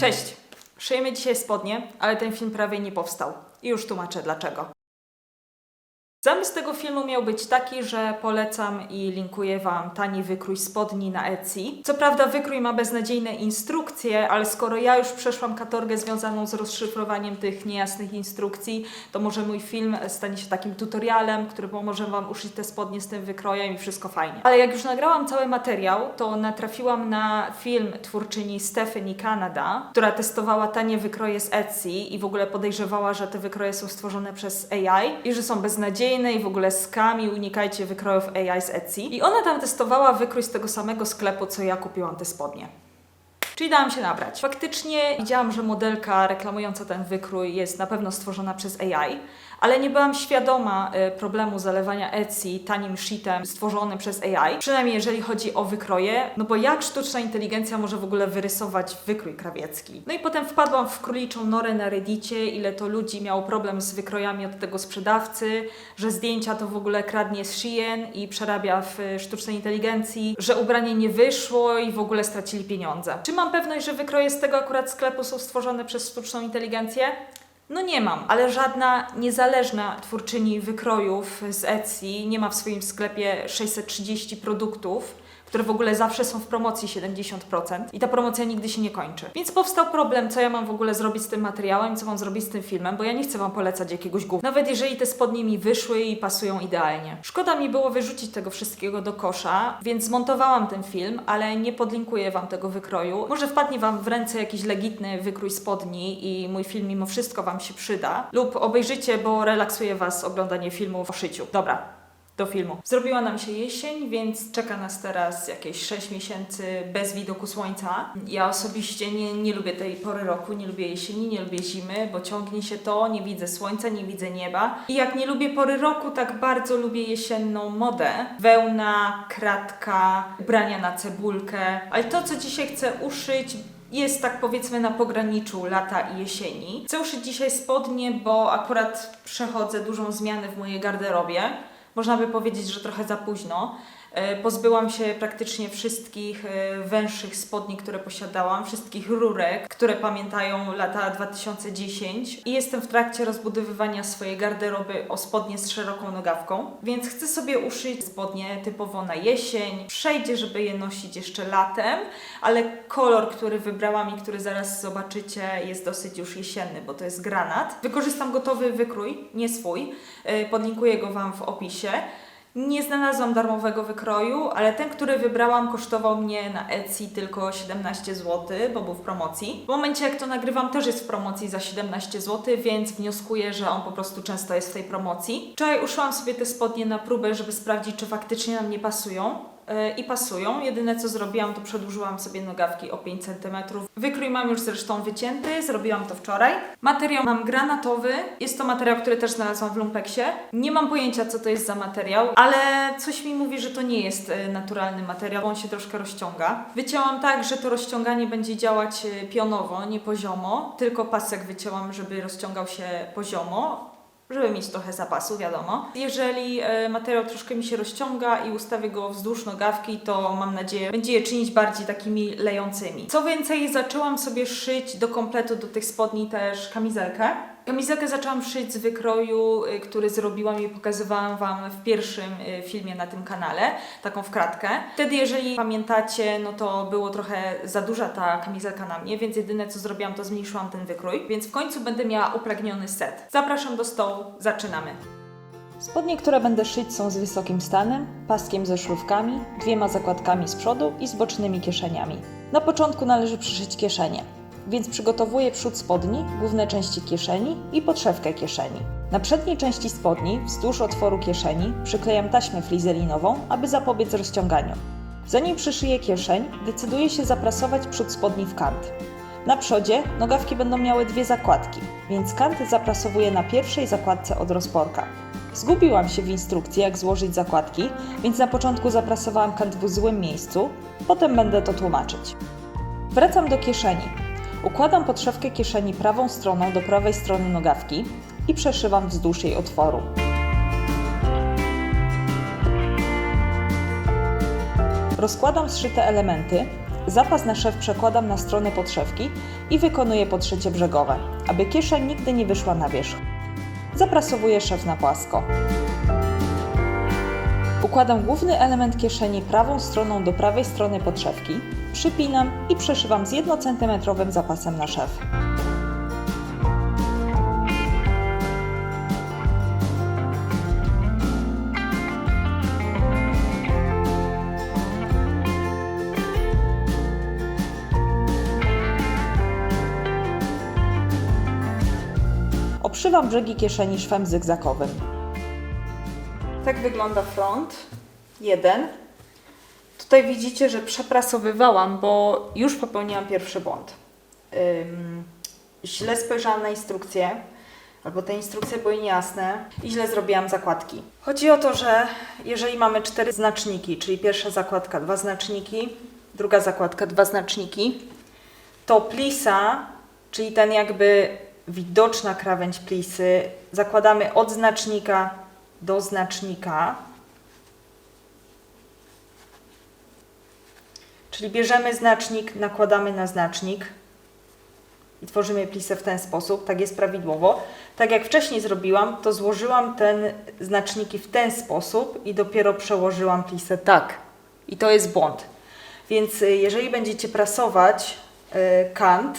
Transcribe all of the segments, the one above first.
Cześć! Szyjemy dzisiaj spodnie, ale ten film prawie nie powstał. I już tłumaczę dlaczego. Zamysł tego filmu miał być taki, że polecam i linkuję Wam tani wykrój spodni na Etsy. Co prawda wykrój ma beznadziejne instrukcje, ale skoro ja już przeszłam katorgę związaną z rozszyfrowaniem tych niejasnych instrukcji, to może mój film stanie się takim tutorialem, który pomoże Wam uszyć te spodnie z tym wykrojem i wszystko fajnie. Ale jak już nagrałam cały materiał, to natrafiłam na film twórczyni Stephanie Canada, która testowała tanie wykroje z Etsy i w ogóle podejrzewała, że te wykroje są stworzone przez AI i że są beznadziejne i w ogóle scam i unikajcie wykrojów AI z Etsy. I ona tam testowała wykrój z tego samego sklepu, co ja kupiłam te spodnie. Czyli dałam się nabrać. Faktycznie widziałam, że modelka reklamująca ten wykrój jest na pewno stworzona przez AI, ale nie byłam świadoma problemu zalewania Etsy tanim shitem stworzonym przez AI, przynajmniej jeżeli chodzi o wykroje, no bo jak sztuczna inteligencja może w ogóle wyrysować wykrój krawiecki? No i potem wpadłam w króliczą norę na Reddicie, ile to ludzi miało problem z wykrojami od tego sprzedawcy, że zdjęcia to w ogóle kradnie z Shein i przerabia w sztucznej inteligencji, że ubranie nie wyszło i w ogóle stracili pieniądze. Czy mam pewność, że wykroje z tego akurat sklepu są stworzone przez sztuczną inteligencję? No nie mam, ale żadna niezależna twórczyni wykrojów z Etsy nie ma w swoim sklepie 630 produktów, które w ogóle zawsze są w promocji 70% i ta promocja nigdy się nie kończy. Więc powstał problem, co ja mam w ogóle zrobić z tym materiałem, co mam zrobić z tym filmem, bo ja nie chcę Wam polecać jakiegoś gówna. Nawet jeżeli te spodnie mi wyszły i pasują idealnie. Szkoda mi było wyrzucić tego wszystkiego do kosza, więc zmontowałam ten film, ale nie podlinkuję Wam tego wykroju. Może wpadnie Wam w ręce jakiś legitny wykrój spodni i mój film mimo wszystko Wam się przyda. Lub obejrzycie, bo relaksuje Was oglądanie filmów o szyciu. Dobra. Do filmu. Zrobiła nam się jesień, więc czeka nas teraz jakieś 6 miesięcy bez widoku słońca. Ja osobiście nie lubię tej pory roku, nie lubię jesieni, nie lubię zimy, bo ciągnie się to, nie widzę słońca, nie widzę nieba. I jak nie lubię pory roku, tak bardzo lubię jesienną modę. Wełna, kratka, ubrania na cebulkę. Ale to, co dzisiaj chcę uszyć, jest tak powiedzmy na pograniczu lata i jesieni. Chcę uszyć dzisiaj spodnie, bo akurat przechodzę dużą zmianę w mojej garderobie. Można by powiedzieć, że trochę za późno. Pozbyłam się praktycznie wszystkich węższych spodni, które posiadałam, wszystkich rurek, które pamiętają lata 2010 i jestem w trakcie rozbudowywania swojej garderoby o spodnie z szeroką nogawką, więc chcę sobie uszyć spodnie typowo na jesień. Przejdzie, żeby je nosić jeszcze latem, ale kolor, który wybrałam i który zaraz zobaczycie, jest dosyć już jesienny, bo to jest granat. Wykorzystam gotowy wykrój, nie swój, podlinkuję go Wam w opisie. Nie znalazłam darmowego wykroju, ale ten, który wybrałam, kosztował mnie na Etsy tylko 17 zł, bo był w promocji. W momencie, jak to nagrywam, też jest w promocji za 17 zł, więc wnioskuję, że on po prostu często jest w tej promocji. Wczoraj uszyłam sobie te spodnie na próbę, żeby sprawdzić, czy faktycznie na mnie pasują. I pasują. Jedyne co zrobiłam, to przedłużyłam sobie nogawki o 5 cm. Wykrój mam już zresztą wycięty, zrobiłam to wczoraj. Materiał mam granatowy. Jest to materiał, który też znalazłam w Lumpeksie. Nie mam pojęcia, co to jest za materiał, ale coś mi mówi, że to nie jest naturalny materiał, bo on się troszkę rozciąga. Wycięłam tak, że to rozciąganie będzie działać pionowo, nie poziomo, tylko pasek wycięłam, żeby rozciągał się poziomo, żeby mieć trochę zapasu, wiadomo. Jeżeli materiał troszkę mi się rozciąga i ustawię go wzdłuż nogawki, to mam nadzieję, będzie je czynić bardziej takimi lejącymi. Co więcej, zaczęłam sobie szyć do kompletu do tych spodni też kamizelkę. Kamizelkę zaczęłam szyć z wykroju, który zrobiłam i pokazywałam Wam w pierwszym filmie na tym kanale, taką w kratkę. Wtedy, jeżeli pamiętacie, no to było trochę za duża ta kamizelka na mnie, więc jedyne co zrobiłam, to zmniejszyłam ten wykrój, więc w końcu będę miała upragniony set. Zapraszam do stołu, zaczynamy. Spodnie, które będę szyć, są z wysokim stanem, paskiem ze szlufkami, 2 zakładkami z przodu i z bocznymi kieszeniami. Na początku należy przyszyć kieszenie. Więc przygotowuję przód spodni, główne części kieszeni i podszewkę kieszeni. Na przedniej części spodni, wzdłuż otworu kieszeni, przyklejam taśmę flizelinową, aby zapobiec rozciąganiu. Zanim przyszyję kieszeń, decyduję się zaprasować przód spodni w kant. Na przodzie nogawki będą miały 2 zakładki, więc kant zaprasowuję na pierwszej zakładce od rozporka. Zgubiłam się w instrukcji, jak złożyć zakładki, więc na początku zaprasowałam kant w złym miejscu, potem będę to tłumaczyć. Wracam do kieszeni. Układam podszewkę kieszeni prawą stroną do prawej strony nogawki i przeszywam wzdłuż jej otworu. Rozkładam zszyte elementy zapas na szef przekładam na stronę podszewki i wykonuję podszycie brzegowe, aby kieszeń nigdy nie wyszła na wierzch. Zaprasowuję szef na płasko. Układam główny element kieszeni prawą stroną do prawej strony podszewki, przypinam i przeszywam z 1 cm zapasem na szef. Obszywam brzegi kieszeni szwem zygzakowym. Tak wygląda front 1. Tutaj widzicie, że przeprasowywałam, bo już popełniłam pierwszy błąd. Źle spojrzałam na instrukcję, albo te instrukcje były niejasne i źle zrobiłam zakładki. Chodzi o to, że jeżeli mamy 4 znaczniki, czyli pierwsza zakładka 2 znaczniki, druga zakładka 2 znaczniki, to plisa, czyli ten jakby widoczna krawędź plisy, zakładamy od znacznika do znacznika. Czyli bierzemy znacznik, nakładamy na znacznik i tworzymy plisę w ten sposób, tak jest prawidłowo. Tak jak wcześniej zrobiłam, to złożyłam te znaczniki w ten sposób i dopiero przełożyłam plisę tak. I to jest błąd. Więc jeżeli będziecie prasować kant,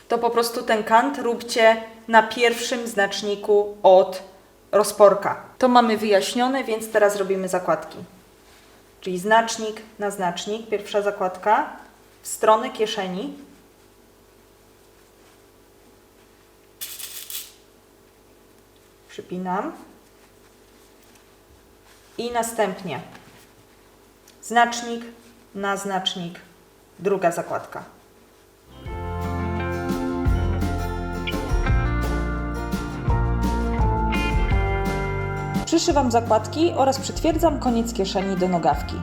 to po prostu ten kant róbcie na pierwszym znaczniku od rozporka. To mamy wyjaśnione, więc teraz robimy zakładki. Czyli znacznik na znacznik, pierwsza zakładka, w stronę kieszeni. Przypinam. I następnie znacznik na znacznik, druga zakładka. Przyszywam zakładki oraz przytwierdzam koniec kieszeni do nogawki.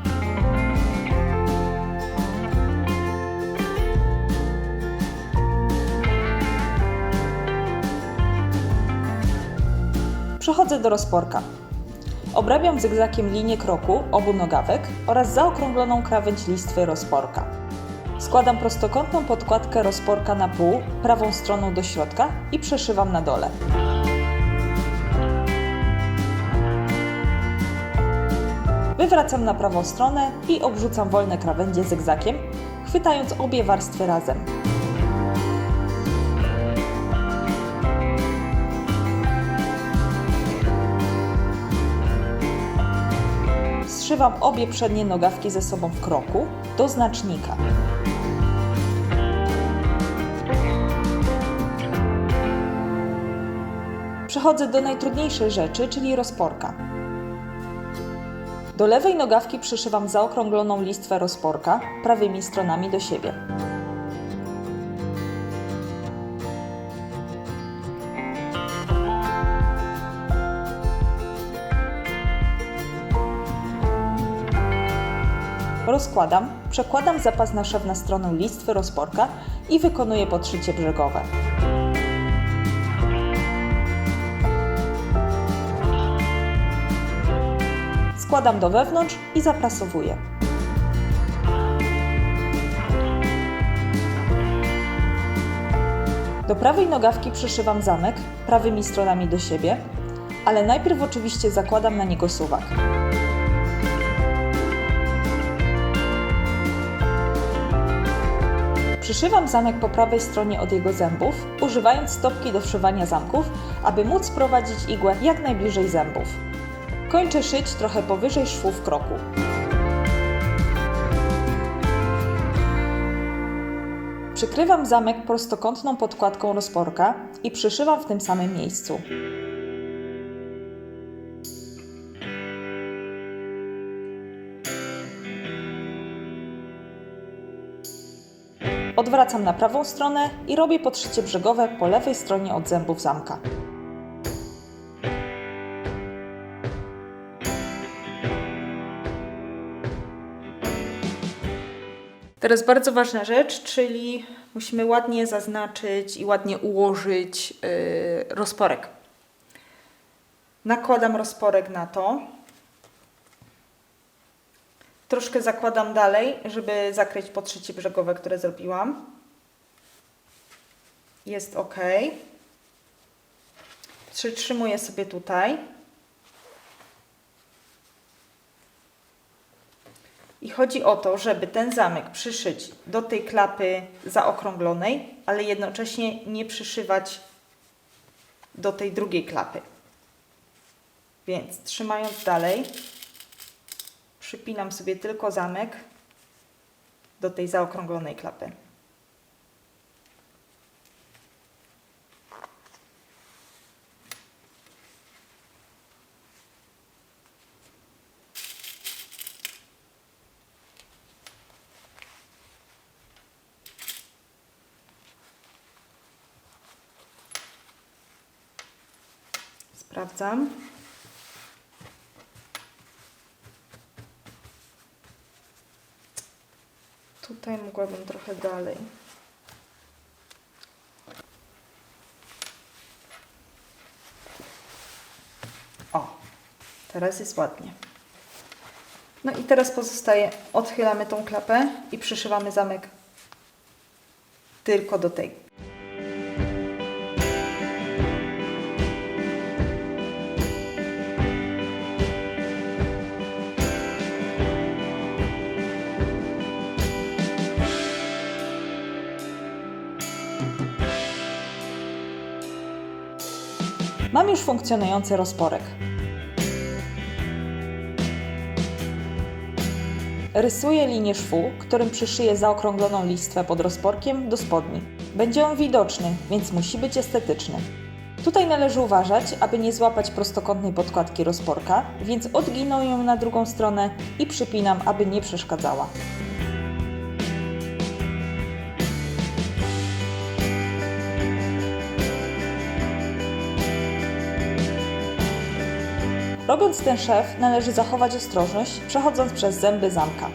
Przechodzę do rozporka. Obrabiam zygzakiem linię kroku obu nogawek oraz zaokrągloną krawędź listwy rozporka. Składam prostokątną podkładkę rozporka na pół, prawą stroną do środka i przeszywam na dole. Wywracam na prawą stronę i obrzucam wolne krawędzie zygzakiem, chwytając obie warstwy razem. Zszywam obie przednie nogawki ze sobą w kroku do znacznika. Przechodzę do najtrudniejszej rzeczy, czyli rozporka. Do lewej nogawki przyszywam zaokrągloną listwę rozporka prawymi stronami do siebie. Rozkładam, przekładam zapas na szef na stronę listwy rozporka i wykonuję podszycie brzegowe. Składam do wewnątrz i zaprasowuję. Do prawej nogawki przyszywam zamek prawymi stronami do siebie, ale najpierw oczywiście zakładam na niego suwak. Przyszywam zamek po prawej stronie od jego zębów, używając stopki do wszywania zamków, aby móc prowadzić igłę jak najbliżej zębów. Kończę szyć trochę powyżej szwu w kroku. Przykrywam zamek prostokątną podkładką rozporka i przyszywam w tym samym miejscu. Odwracam na prawą stronę i robię podszycie brzegowe po lewej stronie od zębów zamka. Teraz bardzo ważna rzecz, czyli musimy ładnie zaznaczyć i ładnie ułożyć rozporek. Nakładam rozporek na to. Troszkę zakładam dalej, żeby zakryć po trzecie brzegowe, które zrobiłam. Jest ok. Przytrzymuję sobie tutaj. I chodzi o to, żeby ten zamek przyszyć do tej klapy zaokrąglonej, ale jednocześnie nie przyszywać do tej drugiej klapy. Więc trzymając dalej, przypinam sobie tylko zamek do tej zaokrąglonej klapy. Sprawdzam. Tutaj mogłabym trochę dalej. O, teraz jest ładnie. No i teraz pozostaje, odchylamy tą klapę i przyszywamy zamek tylko do tej. Mam już funkcjonujący rozporek. Rysuję linię szwu, którym przyszyję zaokrągloną listwę pod rozporkiem do spodni. Będzie on widoczny, więc musi być estetyczny. Tutaj należy uważać, aby nie złapać prostokątnej podkładki rozporka, więc odginam ją na drugą stronę i przypinam, aby nie przeszkadzała. Robiąc ten szef, należy zachować ostrożność, przechodząc przez zęby zamka.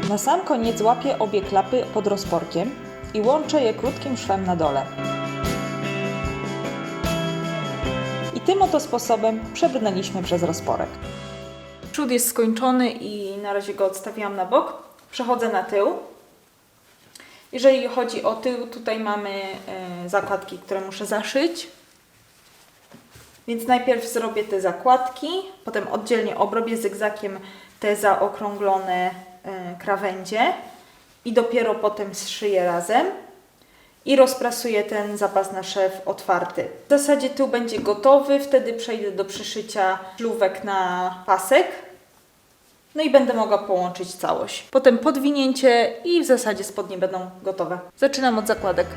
Na sam koniec łapię obie klapy pod rozporkiem i łączę je krótkim szwem na dole. I tym oto sposobem przebrnęliśmy przez rozporek. Przód jest skończony i na razie go odstawiłam na bok. Przechodzę na tył. Jeżeli chodzi o tył, tutaj mamy zakładki, które muszę zaszyć. Więc najpierw zrobię te zakładki, potem oddzielnie obrobię zygzakiem te zaokrąglone krawędzie i dopiero potem zszyję razem i rozprasuję ten zapas na szef otwarty. W zasadzie tył będzie gotowy, wtedy przejdę do przyszycia szlówek na pasek. No i będę mogła połączyć całość. Potem podwinięcie i w zasadzie spodnie będą gotowe. Zaczynam od zakładek.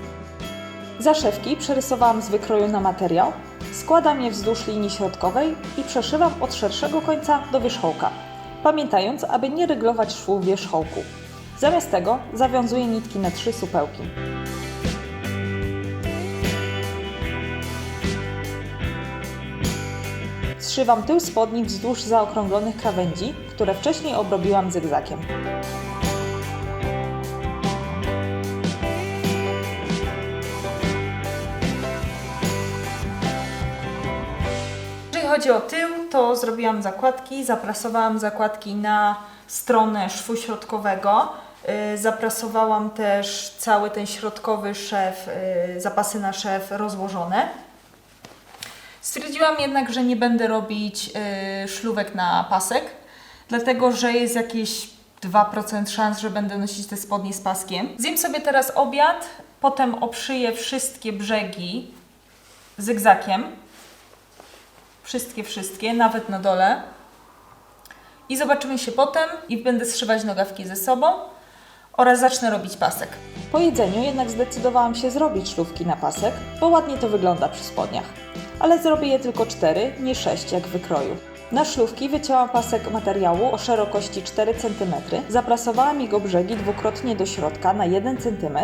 Zaszewki przerysowałam z wykroju na materiał, składam je wzdłuż linii środkowej i przeszywam od szerszego końca do wierzchołka, pamiętając, aby nie ryglować szwu wierzchołku. Zamiast tego zawiązuję nitki na 3 supełki. Zszywam tył spodni wzdłuż zaokrąglonych krawędzi, które wcześniej obrobiłam zygzakiem. Jeżeli chodzi o tył, to zrobiłam zakładki, zaprasowałam zakładki na stronę szwu środkowego. Zaprasowałam też cały ten środkowy szef, zapasy na szef rozłożone. Stwierdziłam jednak, że nie będę robić szlówek na pasek, dlatego że jest jakieś 2% szans, że będę nosić te spodnie z paskiem. Zjem sobie teraz obiad, potem obszyję wszystkie brzegi zygzakiem. Wszystkie, nawet na dole. I zobaczymy się potem i będę zszywać nogawki ze sobą oraz zacznę robić pasek. Po jedzeniu jednak zdecydowałam się zrobić szlówki na pasek, bo ładnie to wygląda przy spodniach. Ale zrobię je tylko 4, nie 6 jak w wykroju. Na szlówki wycięłam pasek materiału o szerokości 4 cm, zaprasowałam jego brzegi dwukrotnie do środka na 1 cm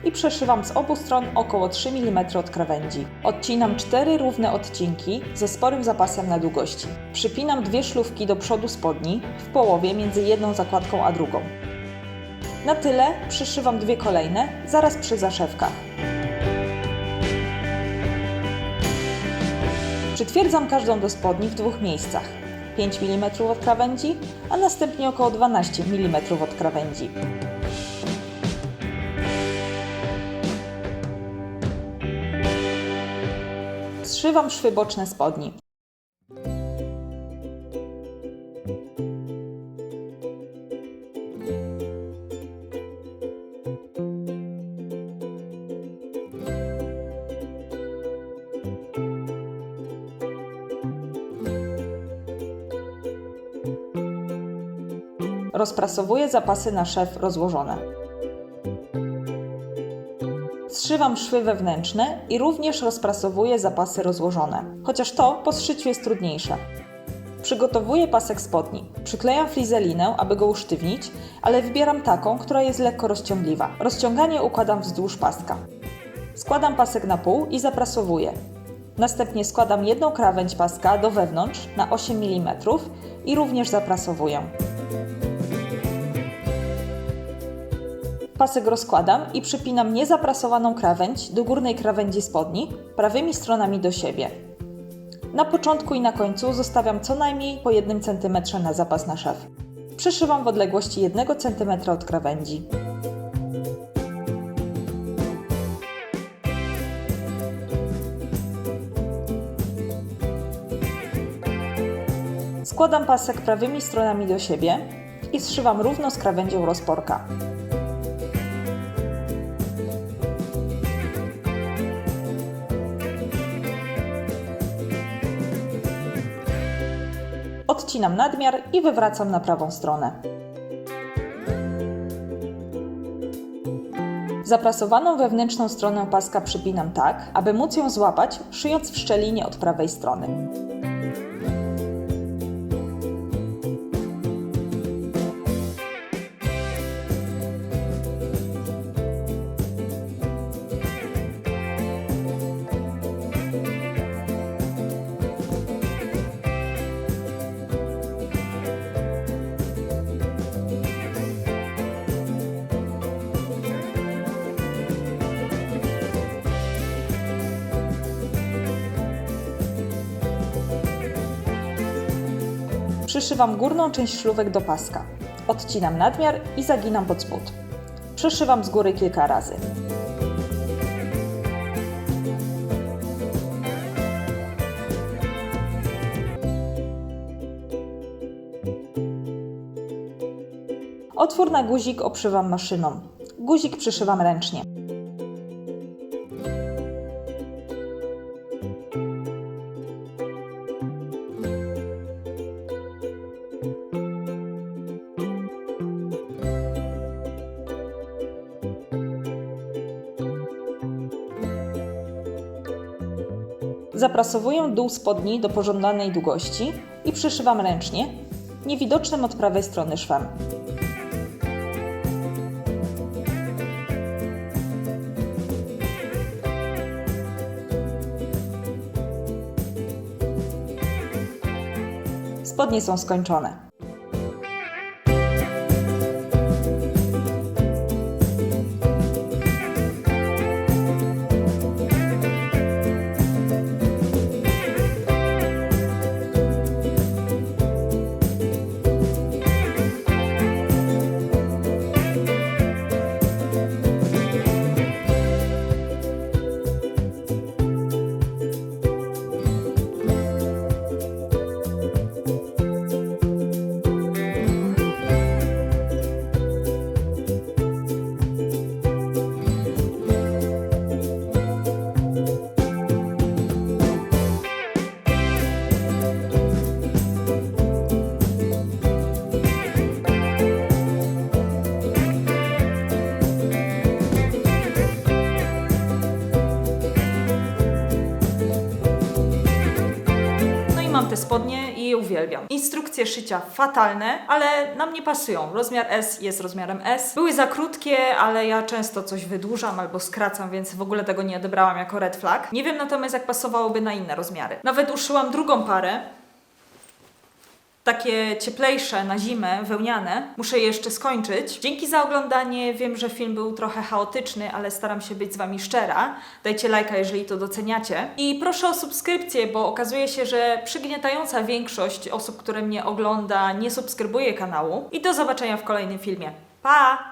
i przeszywam z obu stron około 3 mm od krawędzi. Odcinam 4 równe odcinki ze sporym zapasem na długości. Przypinam 2 szlówki do przodu spodni, w połowie między jedną zakładką a drugą. Na tyle przyszywam 2 kolejne, zaraz przy zaszewkach. Przytwierdzam każdą do spodni w 2 miejscach. 5 mm od krawędzi, a następnie około 12 mm od krawędzi. Zszywam szwy boczne spodni. Rozprasowuję zapasy na szef rozłożone. Zszywam szwy wewnętrzne i również rozprasowuję zapasy rozłożone, chociaż to po zszyciu jest trudniejsze. Przygotowuję pasek spodni. Przyklejam flizelinę, aby go usztywnić, ale wybieram taką, która jest lekko rozciągliwa. Rozciąganie układam wzdłuż paska. Składam pasek na pół i zaprasowuję. Następnie składam jedną krawędź paska do wewnątrz na 8 mm i również zaprasowuję. Pasek rozkładam i przypinam niezaprasowaną krawędź do górnej krawędzi spodni prawymi stronami do siebie. Na początku i na końcu zostawiam co najmniej po 1 cm na zapas na szef. Przyszywam w odległości 1 cm od krawędzi. Składam pasek prawymi stronami do siebie i zszywam równo z krawędzią rozporka. Odcinam nadmiar i wywracam na prawą stronę. Zaprasowaną wewnętrzną stronę paska przypinam tak, aby móc ją złapać, szyjąc w szczelinie od prawej strony. Przyszywam górną część szlówek do paska. Odcinam nadmiar i zaginam pod spód. Przyszywam z góry kilka razy. Otwór na guzik obszywam maszyną. Guzik przyszywam ręcznie. Zaprasowuję dół spodni do pożądanej długości i przyszywam ręcznie, niewidocznym od prawej strony szwem. Spodnie są skończone. Mam te spodnie i je uwielbiam. Instrukcje szycia fatalne, ale nam nie pasują. Rozmiar S jest rozmiarem S. Były za krótkie, ale ja często coś wydłużam albo skracam, więc w ogóle tego nie odebrałam jako red flag. Nie wiem natomiast, jak pasowałoby na inne rozmiary. Nawet uszyłam drugą parę. takie cieplejsze na zimę, wełniane. Muszę je jeszcze skończyć. Dzięki za oglądanie. Wiem, że film był trochę chaotyczny, ale staram się być z Wami szczera. Dajcie lajka, jeżeli to doceniacie. I proszę o subskrypcję, bo okazuje się, że przygniatająca większość osób, które mnie ogląda, nie subskrybuje kanału. I do zobaczenia w kolejnym filmie. Pa!